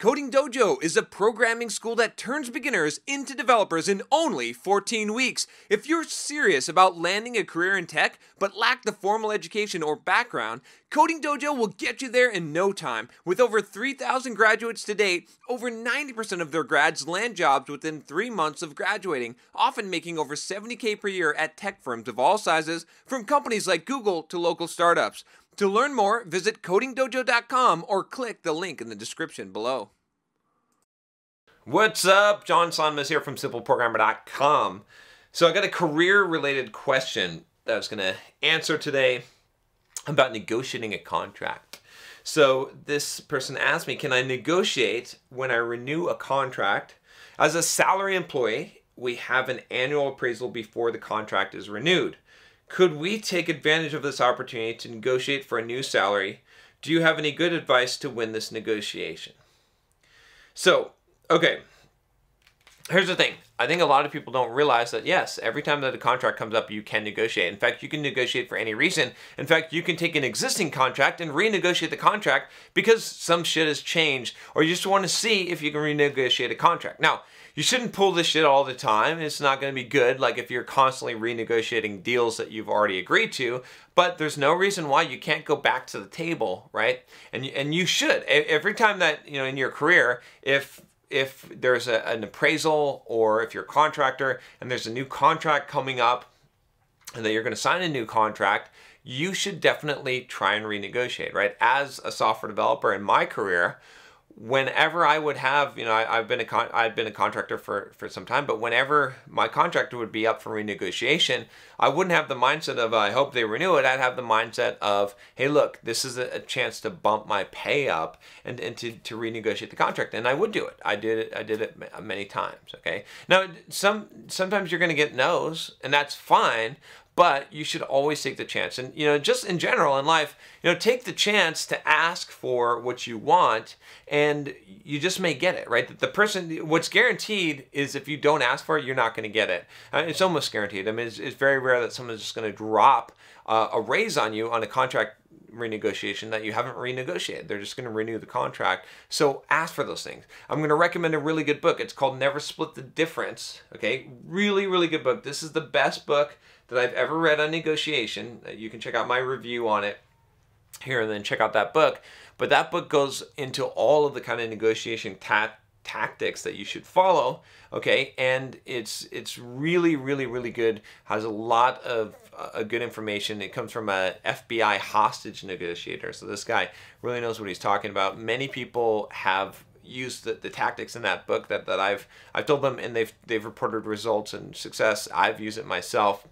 Coding Dojo is a programming school that turns beginners into developers in only 14 weeks. If you're serious about landing a career in tech but lack the formal education or background, Coding Dojo will get you there in no time. With over 3,000 graduates to date, over 90% of their grads land jobs within 3 months of graduating, often making over $70K per year at tech firms of all sizes, from companies like Google to local startups. To learn more, visit codingdojo.com or click the link in the description below. What's up? John Sonmas here from simpleprogrammer.com. So I got a career-related question that I was going to answer today about negotiating a contract. So this person asked me, can I negotiate when I renew a contract? As a salary employee, we have an annual appraisal before the contract is renewed. Could we take advantage of this opportunity to negotiate for a new salary? Do you have any good advice to win this negotiation? So, okay, here's the thing. I think a lot of people don't realize that, yes, every time that a contract comes up, you can negotiate. In fact, you can negotiate for any reason. In fact, you can take an existing contract and renegotiate the contract because some shit has changed, or you just want to see if you can renegotiate a contract. Now, you shouldn't pull this shit all the time. It's not going to be good, like if you're constantly renegotiating deals that you've already agreed to, but there's no reason why you can't go back to the table, right? And you should. Every time that, in your career, if there's an appraisal, or if you're a contractor and there's a new contract coming up and that you're going to sign a new contract, you should definitely try and renegotiate, right? As a software developer in my career, whenever I would have, I've been a contractor for some time, but whenever my contract would be up for renegotiation, I wouldn't have the mindset of, I hope they renew it. I'd have the mindset of, hey, look, this is a chance to bump my pay up and to renegotiate the contract. And I would do it. I did it many times, okay? Now, sometimes you're going to get no's, and that's fine, but you should always take the chance. And, just in general in life, take the chance to ask for what you want, and you just may get it, right? The person, what's guaranteed is if you don't ask for it, you're not going to get it. It's almost guaranteed. I mean, it's very rare that someone's just going to drop a raise on you on a contract renegotiation that you haven't renegotiated. They're just going to renew the contract. So ask for those things. I'm going to recommend a really good book. It's called Never Split the Difference. Okay, really, really good book. This is the best book that I've ever read on negotiation. You can check out my review on it here and then check out that book. But that book goes into all of the kind of negotiation tactics that you should follow, okay? And it's really, really, really good. Has a lot of good information. It comes from a FBI hostage negotiator. So this guy really knows what he's talking about. Many people have used the tactics in that book that I've told them, and they've reported results and success. I've used it myself.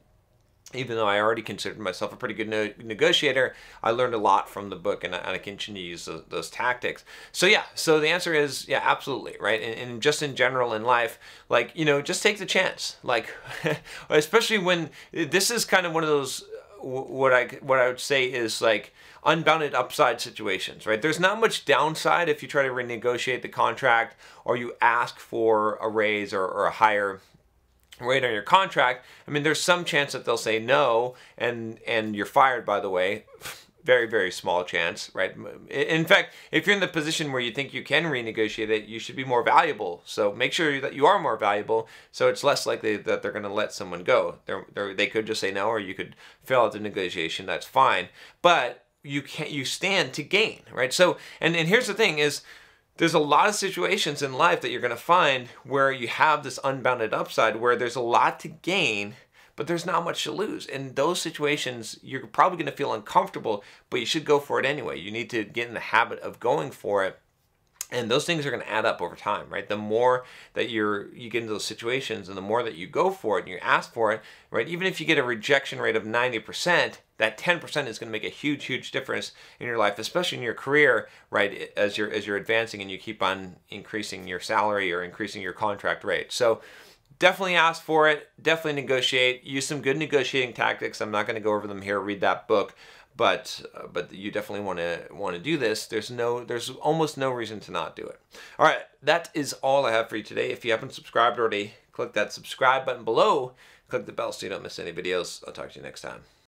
Even though I already considered myself a pretty good negotiator, I learned a lot from the book, and I continue to use those tactics. So yeah, so the answer is, yeah, absolutely, right? And just in general in life, like, just take the chance. Like, especially when this is kind of one of those, what I would say is like unbounded upside situations, right? There's not much downside if you try to renegotiate the contract, or you ask for a raise or a higher rate on your contract. I mean, there's some chance that they'll say no, and you're fired, by the way. Very, very small chance, right? In fact, if you're in the position where you think you can renegotiate it, you should be more valuable. So make sure that you are more valuable, so it's less likely that they're going to let someone go. They could just say no, or you could fail at the negotiation. That's fine. But you stand to gain, right? So, and here's the thing is, there's a lot of situations in life that you're going to find where you have this unbounded upside, where there's a lot to gain, but there's not much to lose. In those situations, you're probably going to feel uncomfortable, but you should go for it anyway. You need to get in the habit of going for it. And those things are going to add up over time, right? The more that you get into those situations, and the more that you go for it and you ask for it, right? Even if you get a rejection rate of 90%, that 10% is going to make a huge, huge difference in your life, especially in your career, right? As you're advancing and you keep on increasing your salary or increasing your contract rate. So definitely ask for it. Definitely negotiate. Use some good negotiating tactics. I'm not going to go over them here. Read that book. But you definitely want to do this. There's almost no reason to not do it. All right, that is all I have for you today. If you haven't subscribed already, click that subscribe button below. Click the bell so you don't miss any videos. I'll talk to you next time.